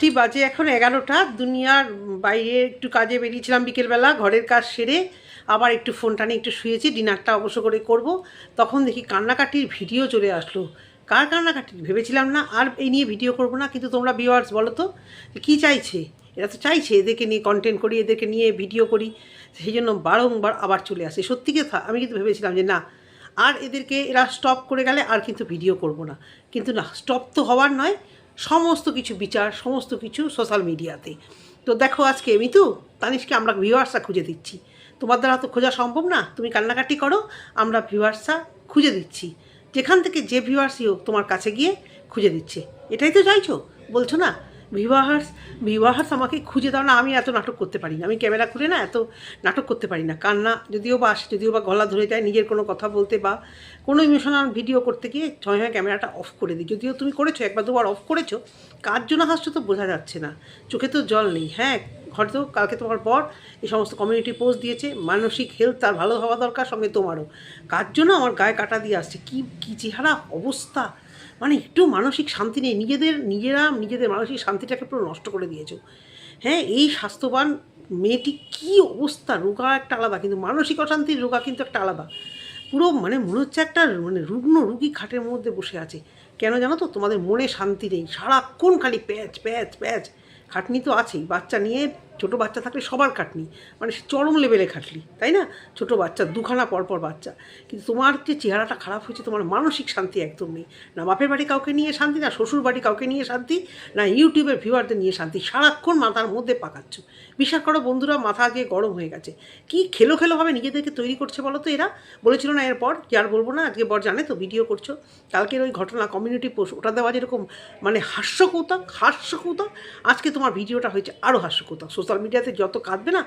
রাত্রি বাজে এখন 11টা। দুনিয়ার বাইরে একটু কাজে বেরিয়েছিলাম বিকেলবেলা, ঘরের কাজ সেরে আবার একটু ফোনটা নিয়ে একটু শুয়েছি, ডিনারটা অবশ্য করে করব। তখন দেখি কান্নাকাটির ভিডিও চলে আসলো। কার কান্নাকাটি ভেবেছিলাম না আর এই নিয়ে ভিডিও করব না, কিন্তু তোমরা ভিউয়ার্স বলো তো কী চাইছে? এরা তো চাইছে এদেরকে নিয়ে কন্টেন্ট করি, এদেরকে নিয়ে ভিডিও করি, সেই জন্য বারংবার আবার চলে আসে। সত্যি কথা আমি কিন্তু ভেবেছিলাম যে না, আর এদেরকে এরা স্টপ করে গেলে আর কিন্তু ভিডিও করব না, কিন্তু না, স্টপ তো হওয়ার নয়, সমস্ত কিছু বিচার, সমস্ত কিছু সোশ্যাল মিডিয়াতে। তো দেখো আজকে মিতু তানিশকে আমরা ভিউয়ার্সরা খুঁজে দিচ্ছি। তোমার দ্বারা তো খোঁজা সম্ভব না, তুমি কান্নাকাটি করো, আমরা ভিউয়ার্সরা খুঁজে দিচ্ছি। যেখান থেকে যে ভিউয়ার্সই হোক তোমার কাছে গিয়ে খুঁজে দিচ্ছে। এটাই তো চাইছো, বলছো না? ভিউয়ার্স ভিউয়ার্স আমাকে খুঁজে দাও না। আমি এত নাটক করতে পারি না, আমি ক্যামেরা খুলে না এত নাটক করতে পারি না। কান্না যদিও বা আসে, যদিও বা গলা ধরে যায় নিজের কোনো কথা বলতে বা কোনো ইমোশনাল ভিডিও করতে গিয়ে, ছয় ক্যামেরাটা অফ করে দিই। যদিও তুমি করেছো, একবার দুবার অফ করেছো, কার জন্য হাসছো তো বোঝা যাচ্ছে না, চোখে তো জল নেই। হ্যাঁ, হয়তো কালকে তোমার পর এই সমস্ত কমিউনিটি পোস্ট দিয়েছে, মানসিক হেলথ তার ভালো হওয়া দরকার, সঙ্গে তোমারও। কার জন্য আমার গায়ে কাটা দিয়ে আসছে, কী চেহারা অবস্থা, মানে একটু মানসিক শান্তি নেই, নিজেদের মানসিক শান্তিটাকে পুরো নষ্ট করে দিয়েছো। হ্যাঁ, এই স্বাস্থ্যবান মেয়েটি কী অবস্থা, রোগা একটা আলাদা, কিন্তু মানসিক অশান্তির রোগা কিন্তু একটা আলাদা। পুরো মানে মনে হচ্ছে একটা মানে রুগ্ন রুগী খাটের মধ্যে বসে আছে। কেন জানো তো? তোমাদের মনে শান্তি নেই, সারাক্ষণ খালি প্যাচ প্যাচ প্যাচ। খাটনি তো আছেই, বাচ্চা নিয়ে, ছোটো বাচ্চা থাকলে সবার খাটনি, মানে চরম লেভেলে খাটলি, তাই না? ছোটো বাচ্চা, দুখানা পরপর বাচ্চা, কিন্তু তোমার যে চেহারাটা খারাপ হয়েছে, তোমার মানসিক শান্তি একদম নেই। না বাপের বাড়ি কাউকে নিয়ে শান্তি, না শ্বশুর বাড়ি কাউকে নিয়ে শান্তি, না ইউটিউবের ভিউয়ারদের নিয়ে শান্তি, সারাক্ষণ মাথার মধ্যে পাকাচ্ছ। বিশ্বাস করো বন্ধুরা, মাথা আগে গরম হয়ে গেছে। কি খেলোভাবে নিজেদেরকে তৈরি করছে বলো তো এরা? বলেছিল না এরপর কি আর বলবো না, আজকে বর জানে তো ভিডিও করছো, কালকের ওই ঘটনা কমিউনিটি পোস্ট, ওটা দেওয়া যেরকম মানে হাস্যকৌতুক, আজকে তোমার ভিডিওটা হয়েছে আরও হাস্যকৌতুক। সোশ্যাল মিডিয়াতে যত কাঁদবে না,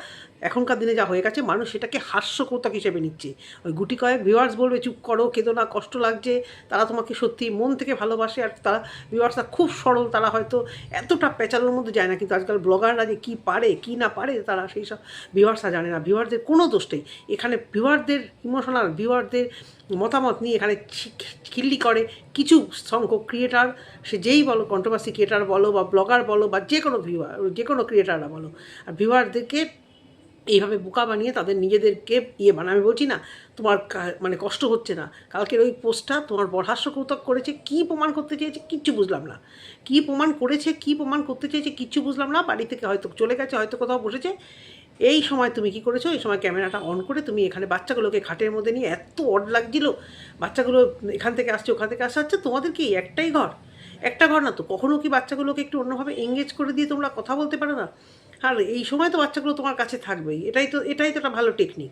এখনকার দিনে যা হয়ে গেছে, মানুষ সেটাকে হাস্যকৌতুক হিসেবে নিচ্ছে। ওই গুটি কয়েক ভিউয়ার্স বলবে চুপ করো, কেঁদো না, কষ্ট লাগছে, তারা তোমাকে সত্যি মন থেকে ভালোবাসে, আর তারা ভিউয়ার্সরা খুব সরল, তারা হয়তো এতটা পেঁচানোর মধ্যে যায় না। কিন্তু আজকাল ব্লগাররা যে কী পারে কী না পারে, তারা সেই সব ভিউয়ার্সরা জানে না। ভিউয়ারদের কোনো দোষ নেই এখানে, ভিউয়ারদের ইমোশনাল, ভিউয়ারদের মতামত নিয়ে এখানে খিল্লি করে কিছু সংখ্যক ক্রিয়েটার, সে যেই বলো, কন্ট্রোভার্সি ক্রিয়েটার বলো বা ব্লগার বলো বা যে কোনো যে কোনো ক্রিয়েটাররা বলো, আর ভিউয়ারদেরকে এইভাবে বোকা বানিয়ে তাদের নিজেদেরকে বানায়। আমি বলছি না তোমার মানে কষ্ট হচ্ছে না, কালকের ওই পোস্টটা তোমার বড় হাস্যকৌতুক করেছে, কী প্রমাণ করতে চেয়েছে কিচ্ছু বুঝলাম না, কী প্রমাণ করেছে, কী প্রমাণ করতে চেয়েছে কিচ্ছু বুঝলাম না। বাড়ি থেকে হয়তো চলে গেছে, হয়তো কোথাও বসেছে। এই সময় তুমি কী করেছো? এই সময় ক্যামেরাটা অন করে তুমি এখানে বাচ্চাগুলোকে খাটের মধ্যে নিয়ে, এত অড লাগছিল, বাচ্চাগুলো এখান থেকে আসছে ওখান থেকে আসছে। আচ্ছা তোমাদের কি একটাই ঘর? একটা ঘর না তো, কখনও কি বাচ্চাগুলোকে একটু অন্যভাবে এঙ্গেজ করে দিয়ে তোমরা কথা বলতে পারো না? আর এই সময় তো বাচ্চাগুলো তোমার কাছে থাকবেই, এটাই তো একটা ভালো টেকনিক।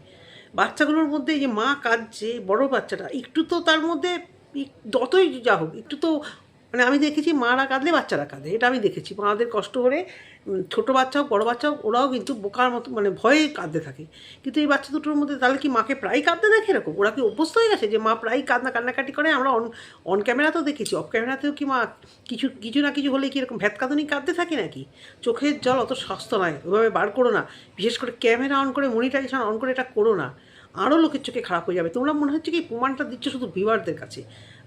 বাচ্চাগুলোর মধ্যে এই যে মা কাঁদছে, বড় বাচ্চাটা একটু তো তার মধ্যে, যতই যা হোক একটু তো, মানে আমি দেখেছি মারা কাঁদলে বাচ্চারা কাঁদে, এটা আমি দেখেছি। মাদের কষ্ট হলে ছোটো বাচ্চা হোক বড়ো বাচ্চা হোক, ওরাও কিন্তু বোকার মতো মানে ভয়ে কাঁদতে থাকে। কিন্তু এই বাচ্চা দুটোর মধ্যে তাহলে কি মাকে প্রায় কাঁদতে দেখে এরকম? ওরা কি অভ্যস্ত হয়ে গেছে যে মা প্রায় কান্নাকাটি করে? আমরা অন ক্যামেরাতেও দেখেছি, অফ ক্যামেরাতেও কি মা কিছু না কিছু হলে কি এরকম ভ্যাতকাদুনি কাঁদতে থাকে নাকি? চোখের জল অত স্বাস্থ্য নয়, ওইভাবে বার করো না। বিশেষ করে ক্যামেরা অন করে, মনিটাইজেশন অন করে এটা করো না, আরও লোকের চোখে খারাপ হয়ে যাবে। তোমরা মনে হচ্ছে কি প্রমাণটা দিচ্ছ শুধু ভিউয়ারদের কাছে,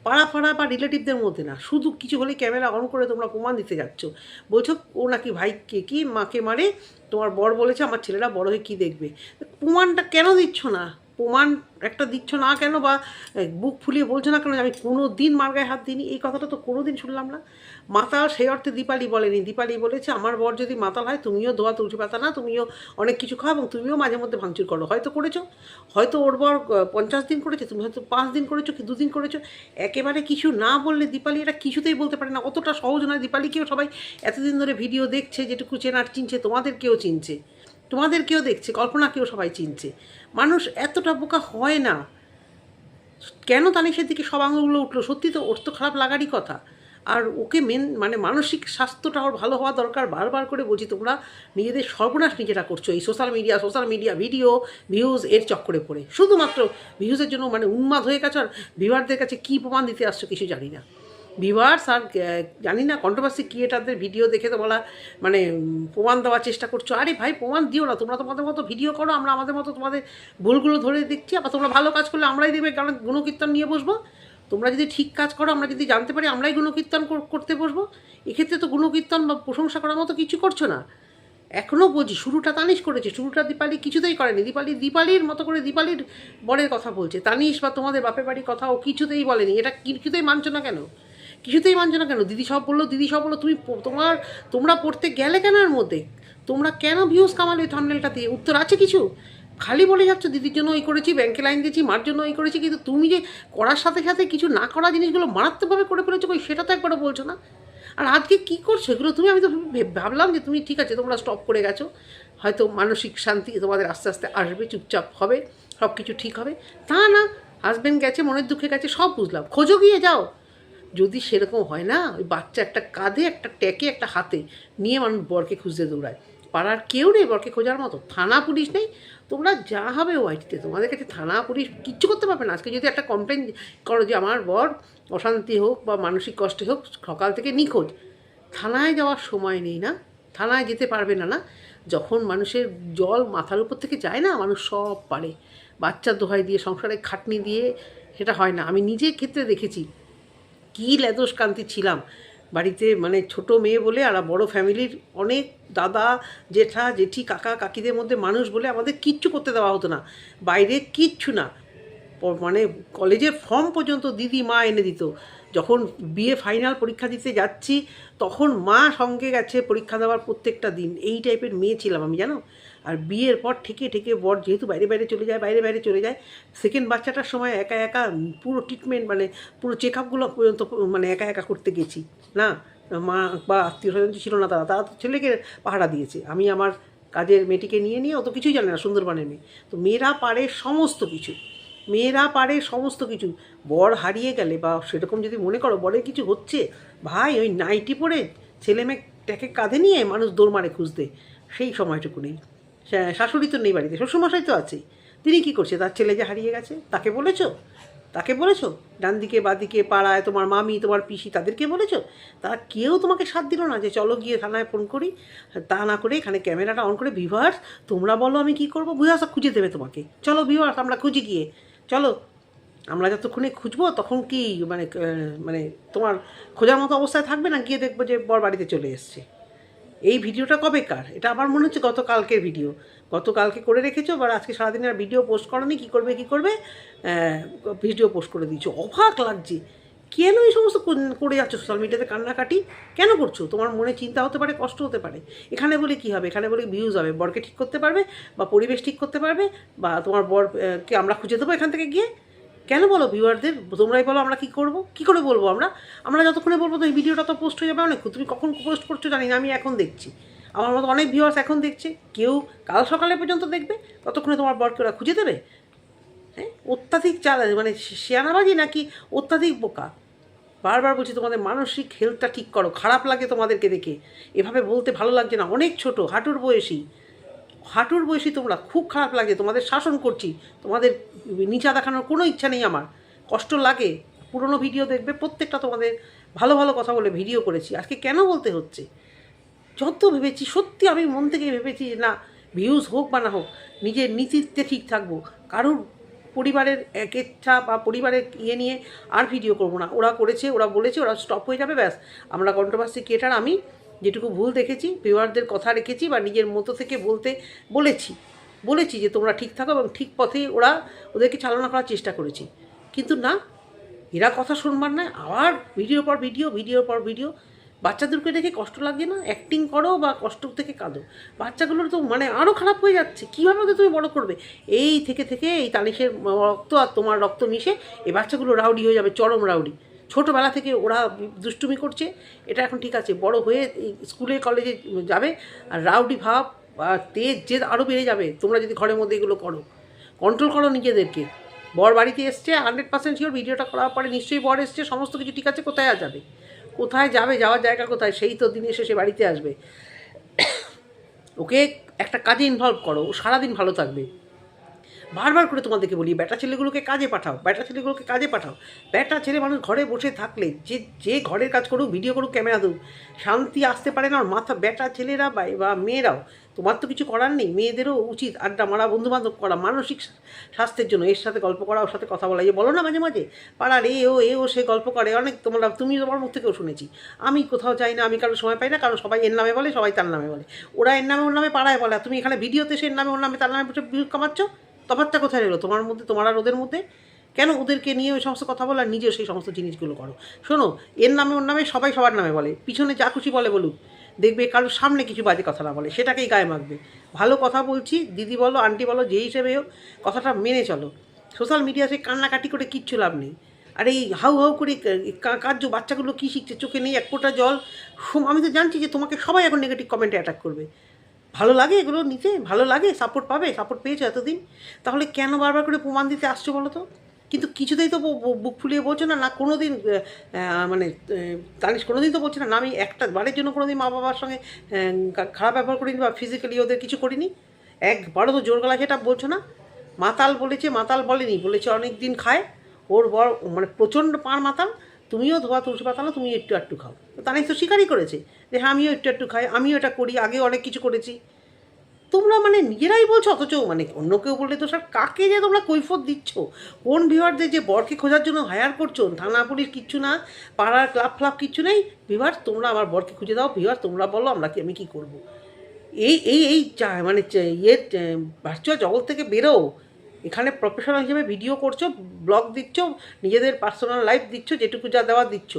পাড়া বা রিলেটিভদের মধ্যে না, শুধু কিছু হলে ক্যামেরা অন করে তোমরা প্রমাণ দিতে যাচ্ছ। বলছো ও নাকি ভাইকে কি মাকে মারে, তোমার বর বলেছে আমার ছেলেরা বড় হয়ে কী দেখবে। প্রমাণটা কেন দিচ্ছ না? প্রমাণ একটা দিচ্ছ না কেন, বা বুক ফুলিয়ে বলছো না কেন আমি কোনো দিন মার গায়ে হাত দিইনি? এই কথাটা তো কোনো দিন শুনলাম না। মাতাল সেই অর্থে দীপালি বলেনি, দীপালি বলেছে আমার বর যদি মাতাল হয় তুমিও দোয়া তুলসী পাতা না, তুমিও অনেক কিছু খাও এবং তুমিও মাঝে মধ্যে ভাঙচুর করো। হয়তো করেছো, হয়তো ওর বর 50 দিন করেছে, তুমি হয়তো 5 দিন করেছো কি 2 দিন করেছো। একেবারে কিছু না বললে দীপালি এটা কিছুতেই বলতে পারে না, অতটা সহজ নয়। দীপালিকেও সবাই এতদিন ধরে ভিডিও দেখছে, যেটুকু চেনার চিনছে, তোমাদেরকেও চিনছে, তোমাদেরকেও দেখছে, কল্পনাকেও সবাই চিনছে। মানুষ এতটা বোকা হয় না। কেন তানিশের দিকে সব আঙুলগুলো উঠলো? সত্যি তো ওর তো খারাপ লাগারই কথা। আর ওকে মানে মানসিক স্বাস্থ্যটা ওর ভালো হওয়া দরকার। বারবার করে বলছি, তোমরা নিজেদের সর্বনাশ নিজেরা করছো এই সোশ্যাল মিডিয়া ভিডিও ভিউজ এর চক্করে পড়ে, শুধুমাত্র ভিউজের জন্য মানে উন্মাদ হয়ে গেছো। আর ভিউয়ারদের কাছে কী প্রমাণ দিতে আসছো কিছু জানি না। ভিউয়ার্স আর জানি না কন্ট্রোভার্সি ক্রিয়েটারদের ভিডিও দেখে তো বলা মানে প্রমাণ দেওয়ার চেষ্টা করছো। আরে ভাই প্রমাণ দিও না, তোমরা তোমাদের মতো ভিডিও করো, আমরা আমাদের মতো তোমাদের ভুলগুলো ধরে দেখছি। আবার তোমরা ভালো কাজ করলে আমরাই দেখবে কারণ গুণকীর্তন নিয়ে বসবো। তোমরা যদি ঠিক কাজ করো, আমরা যদি জানতে পারি, আমরাই গুণকীর্তন করতে বসবো। এক্ষেত্রে তো গুণকীর্তন বা প্রশংসা করার মতো কিছু করছো না। এখনও বলছি, শুরুটা তানিশ করেছে, শুরুটা দীপালি কিছুতেই করেনি। দীপালির মতো করে দীপালির বরের কথা বলছে, তানিশ বা তোমাদের বাপের বাড়ির কথা ও কিছুতেই বলেনি। এটা কিছুতেই মানছো না কেন? কিছুতেই মানছো না কেন? দিদি সব বললো, তুমি তোমরা পড়তে গেলে কেন এর মধ্যে? তোমরা কেন ভিউজ কামালে ওই থাম্বনেলটা দিয়ে? উত্তর আছে কিছু? খালি বলে যাচ্ছ দিদির জন্য ওই করেছি, ব্যাংকে লাইন দিয়েছি, মার জন্য ওই করেছি, কিন্তু তুমি যে করার সাথে সাথে কিছু না করা জিনিসগুলো মারাত্মকভাবে করে ফেলেছো, কই সেটা তো একবারও বলছো না। আর আজকে কী করছো এগুলো তুমি? আমি তো ভাবলাম যে তুমি ঠিক আছে, তোমরা স্টপ করে গেছো, হয়তো মানসিক শান্তি তোমাদের আস্তে আস্তে আসবে, চুপচাপ হবে, সব কিছু ঠিক হবে। তা না, হাজব্যান্ড গেছে, মনের দুঃখে গেছে, সব বুঝলাম, খোঁজো গিয়ে যাও। যদি সেরকম হয় না, ওই বাচ্চা একটা কাঁধে, একটা ট্যাকে, একটা হাতে নিয়ে মানুষ বরকে খুঁজতে দৌড়ায়। পাড়ার কেউ নেই বরকে খোঁজার মতো, থানা পুলিশ নেই। তোমরা যা হবে ওয়াইটিতে, তোমাদের কাছে থানা পুলিশ কিচ্ছু করতে পারবে না। আজকে যদি একটা কমপ্লেন করো যে আমার বর অশান্তি হোক বা মানসিক কষ্টে হোক সকাল থেকে নিখোঁজ, থানায় যাওয়ার সময় নেই না, থানায় যেতে পারবে না। না, যখন মানুষের জল মাথার উপর থেকে যায় না, মানুষ সব পারে। বাচ্চা দোহাই দিয়ে, সংসারে খাটনি দিয়ে সেটা হয় না। আমি নিজের ক্ষেত্রে দেখেছি কী লেদোসকান্তি ছিলাম বাড়িতে, মানে ছোট মেয়ে বলে। আর বড় ফ্যামিলির অনেক দাদা জেঠা জেঠি কাকা কাকিদের মধ্যে মানুষ বলে আমাদের কিচ্ছু করতে দেওয়া হতো না, বাইরে কিচ্ছু না। মানে কলেজের ফর্ম পর্যন্ত দিদি মা এনে দিত। যখন বিএ ফাইনাল পরীক্ষা দিতে যাচ্ছি, তখন মা সঙ্গে গেছে পরীক্ষা দেওয়ার প্রত্যেকটা দিন। এই টাইপের মেয়ে ছিলাম আমি, জানো। আর বিয়ের পর ঠেকে বর যেহেতু বাইরে চলে যায়, সেকেন্ড বাচ্চাটার সময় একা একা পুরো ট্রিটমেন্ট, মানে পুরো চেক আপগুলো পর্যন্ত মানে একা করতে গেছি না। মা বা আত্মীয় স্বজন ছিল না, তারা ছেলেকে পাহারা দিয়েছে। আমি আমার কাজের মেয়েটিকে নিয়ে ও তো কিছুই জানে না, সুন্দরবনের মেয়ে। তো মেয়েরা পারে সমস্ত কিছু, বর হারিয়ে গেলে বা সেরকম যদি মনে করো বরের কিছু হচ্ছে, ভাই ওই নাইটি পরে ছেলে মেয়েটাকে কাঁধে নিয়ে মানুষ দৌড় মারে খুঁজতে। সেই সময়টুকু নেই। শাশুড়ি তো নেই বাড়িতে, শ্বশুরমশাই তো আছে। তিনি কি করছে? তার ছেলে যে হারিয়ে গেছে, তাকে বলেছো? ডান দিকে বাদিকে পাড়ায় তোমার মামি, তোমার পিসি, তাদেরকে বলেছো? তারা কেউ তোমাকে সাথ দিল না যে চলো গিয়ে থানায় ফোন করি। তা না করে এখানে ক্যামেরাটা অন করে, ভিউয়ার্স তোমরা বলো আমি কি করবো, ভিউয়ার্স খুঁজে দেবে তোমাকে। চলো ভিউয়ার্স আমরা খুঁজি গিয়ে, চলো। আমরা যতক্ষণে খুঁজবো তখন কি মানে মানে তোমার খোঁজার মতো অবস্থায় থাকবে না, গিয়ে দেখবো যে বর বাড়িতে চলে এসছে। এই ভিডিওটা কবেকার? এটা আমার মনে হচ্ছে গতকালকের ভিডিও। গতকালকে করে রেখেছো, বা আজকে সারাদিনের ভিডিও পোস্ট করোনি। কী করবে ভিডিও পোস্ট করে দিয়েছো। অবাক লাগছে, কেন এই সমস্ত করে যাচ্ছ সোশ্যাল মিডিয়াতে? কান্নাকাটি কেন করছো? তোমার মনে চিন্তা হতে পারে, কষ্ট হতে পারে। এখানে বলে কী হবে? এখানে বলে ভিউজ হবে, বরকে ঠিক করতে পারবে বা পরিবেশ ঠিক করতে পারবে, বা তোমার বরকে আমরা খুঁজে দেবো এখান থেকে গিয়ে। কেন বলো ভিউয়ারদের? তোমরাই বলো আমরা কী করবো, কী করে বলবো আমরা যতক্ষণে বলবো তো এই ভিডিওটা তো পোস্ট হয়ে যাবে অনেক। তুমি কখন পোস্ট করছো জানি না, আমি এখন দেখছি। আমার মতো অনেক ভিউয়ার্স এখন দেখছে, কেউ কাল সকালে পর্যন্ত দেখবে। ততক্ষণে তোমার বরকে ওরা খুঁজে দেবে? হ্যাঁ, অত্যাধিক মানে শেয়ানাবাজি নাকি অত্যাধিক বোকা? বারবার বলছি তোমাদের মানসিক হেলথটা ঠিক করো। খারাপ লাগে তোমাদেরকে দেখে, এভাবে বলতে ভালো লাগছে না। অনেক ছোট, হাঁটুর বয়সী তোমরা, খুব খারাপ লাগে। তোমাদের শাসন করছি, তোমাদের নিচা দেখানোর কোনো ইচ্ছা নেই আমার। কষ্ট লাগে। পুরনো ভিডিও দেখবে, প্রত্যেকটা তোমাদের ভালো কথা বলে ভিডিও করেছি। আজকে কেন বলতে হচ্ছে? যত ভেবেছি, সত্যি আমি মন থেকে ভেবেছি যে না, ভিউজ হোক বা না হোক, নিজের নীতিতে ঠিক থাকবো। কারোর পরিবারের একেচ্ছা বা পরিবারের নিয়ে আর ভিডিও করবো না। ওরা করেছে, ওরা বলেছে, ওরা স্টপ হয়ে যাবে, ব্যাস। আমরা কন্ট্রোভার্সি ক্রিয়েটার, আমি যেটুকু ভুল দেখেছি, ভিউয়ারদের কথা রেখেছি বা নিজের মতো থেকে বলেছি যে তোমরা ঠিক থাকো, এবং ঠিক পথে ওদেরকে চালনা করার চেষ্টা করেছি। কিন্তু না, এরা কথা শুনবার নয়, আবার ভিডিওর পর ভিডিও। বাচ্চাদেরকে দেখে কষ্ট লাগছে না? অ্যাক্টিং করো বা কষ্ট থেকে কাঁদো। বাচ্চাগুলোর তো মানে আরও খারাপ হয়ে যাচ্ছে। কীভাবে ওদের তুমি বড় করবে? এই থেকে এই তানিশের রক্ত আর তোমার রক্ত মিশে এই বাচ্চাগুলো রাউডি হয়ে যাবে, চরম রাউডি। ছোটোবেলা থেকে ওরা দুষ্টুমি করছে, এটা এখন ঠিক আছে। বড় হয়ে স্কুলে কলেজে যাবে আর রাউডি ভাব আর তেজ জেদ আরও বেড়ে যাবে। তোমরা যদি ঘরের মধ্যে এগুলো করো, কন্ট্রোল করো নিজেদেরকে। বর বাড়িতে এসছে 100% শিওর, ভিডিওটা করার পরে নিশ্চয়ই বর এসছে, সমস্ত কিছু ঠিক আছে। কোথায় যাবে যাওয়ার জায়গা কোথায়? সেই তো দিনে শেষে বাড়িতে আসবে। ওকে একটা কাজে ইনভলভ করো, ও সারাদিন ভালো থাকবে। বারবার করে তোমাদেরকে বলি, বেটা ছেলেগুলোকে কাজে পাঠাও, বেটা ছেলেগুলোকে কাজে পাঠাও। বেটা ছেলে মানুষ ঘরে বসে থাকলে যে ঘরের কাজ করুক, ভিডিও করুক, ক্যামেরা দেুক, শান্তি আসতে পারে না ওর মাথা। বেটা ছেলেরা বা মেয়েরাও, তোমার তো কিছু করার নেই, মেয়েদেরও উচিত আড্ডা মারা, বন্ধুবান্ধব করা, মানসিক স্বাস্থ্যের জন্য এর সাথে গল্প করা, ওর সাথে কথা বলা। বলো না মাঝে মাঝে পাড়ার এ ও সে গল্প করে অনেক, তুমি তোমার মুখ থেকেও শুনেছি। আমি কোথাও যাই না, আমি কারোর সময় পাই না, কারণ সবাই এর নামে বলে, সবাই তার নামে বলে, ওরা এর নামে ওর নামে পাড়ায় বলে, তুমি এখানে ভিডিওতে সে এর নামে ওর নামে তার নামে ভিউ কামাচ্ছ। তফাৎটা কোথায় রইলো তোমার মধ্যে, তোমার আর ওদের মধ্যে? কেন ওদেরকে নিয়ে ওই সমস্ত কথা বলো আর নিজেও সেই সমস্ত জিনিসগুলো করো? শোনো, এর নামে ওর নামে সবাই সবার নামে বলে, পিছনে যা খুশি বলে বলুক, দেখবে কারোর সামনে কিছু বাজে কথা না বলে, সেটাকেই গায়ে মাখবে। ভালো কথা বলছি, দিদি বলো, আন্টি বলো, যেই হিসেবে হোক কথাটা মেনে চলো। সোশ্যাল মিডিয়াতে কান্নাকাটি করে কিচ্ছু লাভ নেই। আর এই হাউ হাউ করে কার্য বাচ্চাগুলো কী শিখছে, চোখে নেই এক ফোঁটা জল। আমি তো জানছি যে তোমাকে সবাই এখন নেগেটিভ কমেন্টে অ্যাটাক করবে। ভালো লাগে এগুলো নিতে? ভালো লাগে? সাপোর্ট পাবে? সাপোর্ট পেয়েছো এতদিন, তাহলে কেন বারবার করে প্রমাণ দিতে আসছো বলো তো? কিন্তু কিছুতেই তো বুক ফুলিয়ে বলছো না, না কোনো দিন মানে তানিশ কোনো দিন তো বলছে না আমি একটা বারের জন্য কোনো দিন মা বাবার সঙ্গে খারাপ ব্যবহার করিনি বা ফিজিক্যালি ওদের কিছু করিনি। একবারও তো জোর গলা সেটা বলছো না। মাতাল বলেছে, মাতাল বলেনি, বলেছে অনেক দিন খায়, ওর বড় মানে প্রচণ্ড পাঁড় মাতাল। তুমিও ধোয়া তুলসী পাতা না, তুমি একটু একটু খাও। তানিশ তো স্বীকারই করেছে যে হ্যাঁ আমিও একটু একটু খাই, আমিও এটা করি, আগেও অনেক কিছু করেছি। তোমরা মানে নিজেরাই বলছো, অথচ মানে অন্য কেউ বললে তো স্যার কাকে যে তোমরা কৈফত দিচ্ছ? কোন ভিউয়ারদের যে বরকে খোঁজার জন্য হায়ার করছো? থানা পুলিশ কিচ্ছু না, পাড়ার ক্লাব ফ্লাব কিচ্ছু নেই। ভিউয়ার তোমরা আমার বরকে খুঁজে দাও, ভিউয়ার তোমরা বলো আমি কি করব? এই মানে ভার্চুয়াল জগৎ থেকে বেরো। এখানে প্রফেশনাল হিসেবে ভিডিও করছো, ব্লগ দিচ্ছ, নিজেদের পার্সোনাল লাইফ দিচ্ছ, যেটুকু যা দেওয়া দিচ্ছ।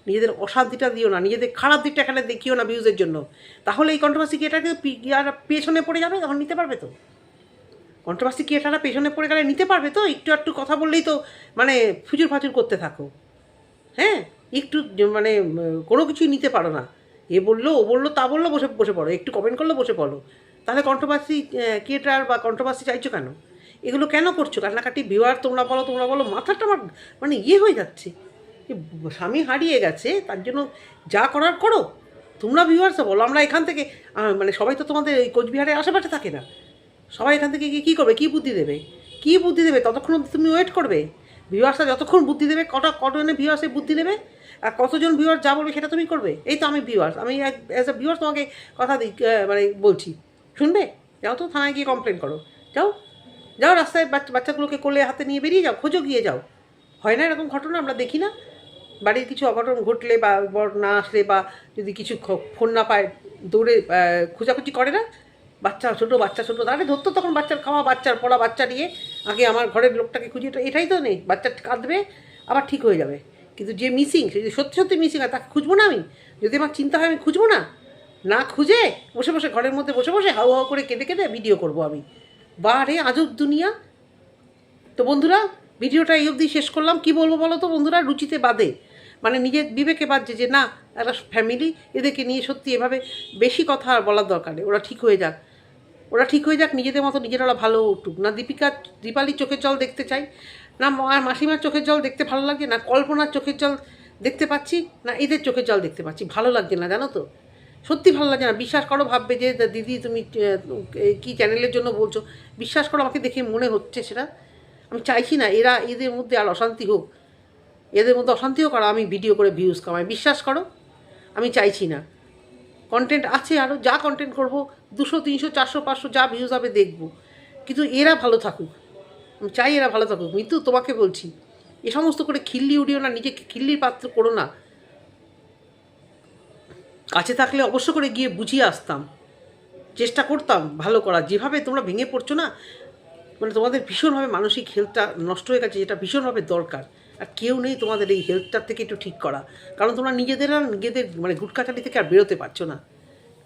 নিজেদের অশান্তিটা দিও না, নিজেদের খারাপ দিকটা এখানে দেখিও না ভিউজের জন্য। তাহলে এই কন্ট্রোভার্সি ক্রিয়েটারকে পেছনে পড়ে যাবে, তখন নিতে পারবে তো? কন্ট্রোভার্সি ক্রিয়েটাররা পেছনে পড়ে গেলে নিতে পারবে তো? একটু একটু কথা বললেই তো মানে ফুজুর ফাজুর করতে থাকো। হ্যাঁ, একটু মানে কোনো কিছুই নিতে পারো না। এ বললো, ও বললো, তা বললো, বসে বসে পড়ো, একটু কমেন্ট করলো বসে পড়ো। তাহলে কন্ট্রোভার্সি ক্রিয়েটার বা কন্ট্রোভার্সি চাইছো কেন? এগুলো কেন করছো? কান্নাকাটি ভিউয়ার তোমরা বলো, মাথাটা আমার মানে হয়ে যাচ্ছে। স্বামী হারিয়ে গেছে, তার জন্য যা করার করো। তোমরা ভিউয়ার্সে বলো, আমরা এখান থেকে মানে সবাই তো তোমাদের এই কোচবিহারের আশেপাশে থাকে না। সবাই এখান থেকে কী করবে, কী বুদ্ধি দেবে? কী বুদ্ধি দেবে? ততক্ষণ তুমি ওয়েট করবে? ভিউয়ার্সরা যতক্ষণ বুদ্ধি দেবে, কতজনে ভিউয়ার্সে বুদ্ধি দেবে, আর কতজন ভিউয়ার্স যা বলবে সেটা তুমি করবে। এই তো আমি ভিউয়ার্স, আমি অ্যাজ এ ভিউয়ার্স তোমাকে কথা দিই, মানে বলছি, শুনবে? যাও তো থানায় গিয়ে কমপ্লেন করো, যাও যাও, রাস্তায় বাচ্চাগুলোকে কোলে হাতে নিয়ে বেরিয়ে যাও, খোঁজো গিয়ে যাও। হয় না এরকম ঘটনা? আমরা দেখি না? বাড়ির কিছু অঘটন ঘটলে বা বর না আসলে বা যদি কিছু ফোন না পায়, দৌড়ে খোঁজাখুঁজি করে না? বাচ্চা ছোটো তাহলে ধরতো তখন বাচ্চার খাওয়া, বাচ্চার পড়া, বাচ্চা নিয়ে আগে আমার ঘরের লোকটাকে খুঁজে, এটাই তো নেই। বাচ্চা কাঁদবে, আবার ঠিক হয়ে যাবে। কিন্তু যে মিসিং, সে যদি সত্যি সত্যি মিসিং হয়, তাকে খুঁজবো না আমি? যদি আমার চিন্তা হয় আমি খুঁজবো না? না খুঁজে বসে বসে ঘরের মধ্যে বসে বসে হাউ হাউ করে কেঁদে কেঁদে ভিডিও করবো আমি? বারে আজব দুনিয়া। তো বন্ধুরা, ভিডিওটা এই অবধি শেষ করলাম। কি বলবো বলো তো বন্ধুরা, রুচিতে বাদে, মানে নিজের বিবেকে বাদছে যে না, একটা ফ্যামিলি, এদেরকে নিয়ে সত্যি এভাবে বেশি কথা আর বলার দরকার নেই। ওরা ঠিক হয়ে যাক, নিজেদের মতো নিজেরা ওরা ভালো উঠুক। না দীপালির চোখের জল দেখতে চাই, না মাসিমার চোখের জল দেখতে ভালো লাগছে, না কল্পনার চোখের জল দেখতে পাচ্ছি, না এদের চোখের জল দেখতে পাচ্ছি। ভালো লাগছে না, জানো তো, সত্যি ভালো লাগছে না। বিশ্বাস করো, ভাববে যে দিদি তুমি কি চ্যানেলের জন্য বলছো। বিশ্বাস করো, আমাকে দেখে মনে হচ্ছে সেটা। আমি চাইছি না এদের মধ্যে আর অশান্তি হোক, আর আমি ভিডিও করে ভিউজ কামাই। বিশ্বাস করো, আমি চাইছি না। কন্টেন্ট আছে আরও, যা কন্টেন্ট করব, 200, 300, 400, 500 যা ভিউজ হবে দেখব, কিন্তু এরা ভালো থাকুক। আমি চাই এরা ভালো থাকুক। মিতু, তোমাকে বলছি, এ সমস্ত করে খিল্লি উড়িও না, নিজেকে খিল্লির পাত্র করো না। কাছে থাকলে অবশ্য করে গিয়ে বুঝিয়ে আসতাম, চেষ্টা করতাম ভালো করার। যেভাবে তোমরা ভেঙে পড়ছো না, মানে তোমাদের ভীষণভাবে মানসিক হেলথটা নষ্ট হয়ে গেছে, যেটা ভীষণভাবে দরকার। আর কেউ নেই তোমাদের এই হেলথটার থেকে একটু ঠিক করা, কারণ তোমরা নিজেদের মানে গুটকাচালি থেকে আর বেরোতে পারছো না।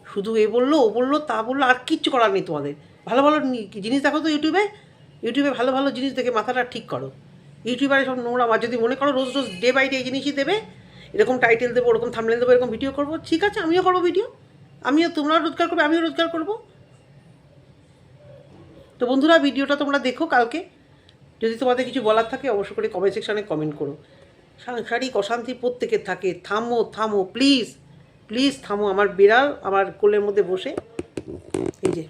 শুধু এ বললো, ও বললো, তা বললো, আর কিচ্ছু করার নেই তোমাদের। ভালো ভালো জিনিস দেখো তো ইউটিউবে ভালো ভালো জিনিস দেখে মাথাটা ঠিক করো। ইউটিউবারে সব নোংরা, আর যদি মনে করো রোজ রোজ ডে বাই ডে এই জিনিসই দেবে, এরকম টাইটেল দেবো, ওরকম থাম্বনেল দেবো, এরকম ভিডিও করবো, ঠিক আছে, আমিও করবো ভিডিও, তোমরাও রোজগার করবে, আমিও রোজগার করবো। তো বন্ধুরা, ভিডিওটা তোমরা দেখো কালকে। যদি তোমাদের কিছু বলার থাকে অবশ্যই করে কমেন্ট সেকশানে কমেন্ট করো। সাংসারিক অশান্তি প্রত্যেকের থাকে, থামো প্লিজ থামো। আমার বিড়াল আমার কোলের মধ্যে বসে, এই যে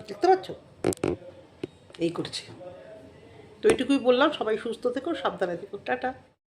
দেখতে পাচ্ছ, এই করছে। তো এইটুকুই বললাম, সবাই সুস্থ থেকো, সাবধানে থেকো, টাটা।